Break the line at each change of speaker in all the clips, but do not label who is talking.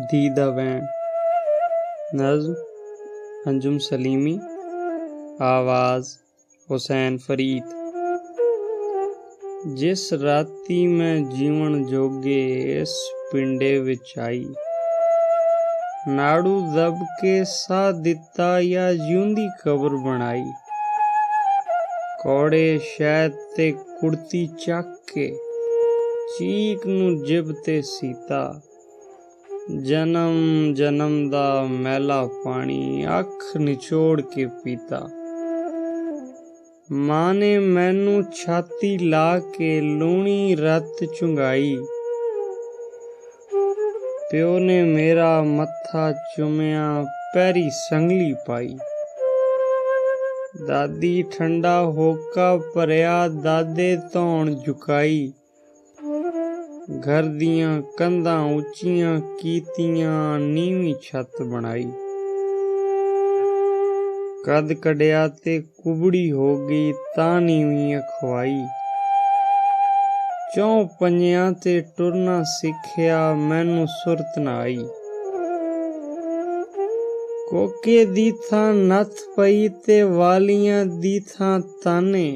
दीदा वैन। नज़्म अंजुम सलीमी। आवाज़ हुसैन फरीद। जिस राती मैं जीवन जोगे इस पिंडे विच आई, नाड़ू दब के सा दिता या जिउंदी कबर बनाई। कौड़े शहद ते कुड़ती चक के चीक नू जिब ते सीता। जन्म जन्म दा मैला पानी अख निचोड़ के पीता। मां ने मैनू छाती ला के लूणी रत चुंगाई। प्यो ने मेरा मत्था चुमिया पैरी संगली पाई। दादी ठंडा होका भरिया दादे धौण झुकाई। घर दियां कंधां उच्चियां कीतियां नीवी छत बनाई। कद कढ़िया ते कुबड़ी हो गई तां नीवी अखवाई। चौं पंजियां ते टुरना सिखिया मैनू सुरत ना आई। कोके दी थां नथ पई ते वालियां दी थां ताने।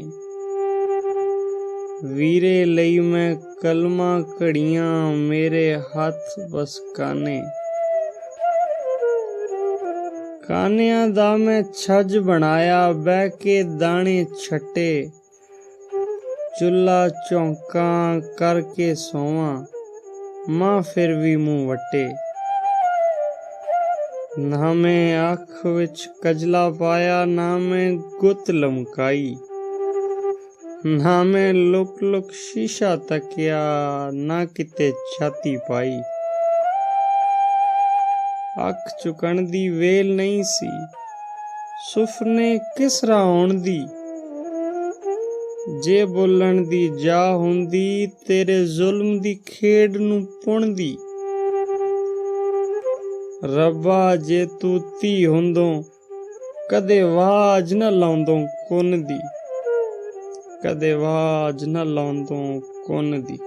वीरे लई मैं कलमा घड़ियां मेरे हथ बस काने। कानिया दा मैं छज बनाया बह के दाने छट्टे। चुल्ला चौंका करके सोवां मां फिर भी मुंह वट्टे। ना मैं अख विच कजला पाया ना मैं गुत लमकाई। ना मैं लुक लुक शीशा तकिया ना किते छाती पाई। अख चुकण दी वेल नहीं सी सुफने किसरा आउण दी। जे बोलण दी जा हुंदी तेरे जुल्म दी खेड नू पुणदी। रब्बा जे तू धी हुंदों कदे वाज न लाउंदों कुन दी। कदे वाज न लाउंदों कुन दी।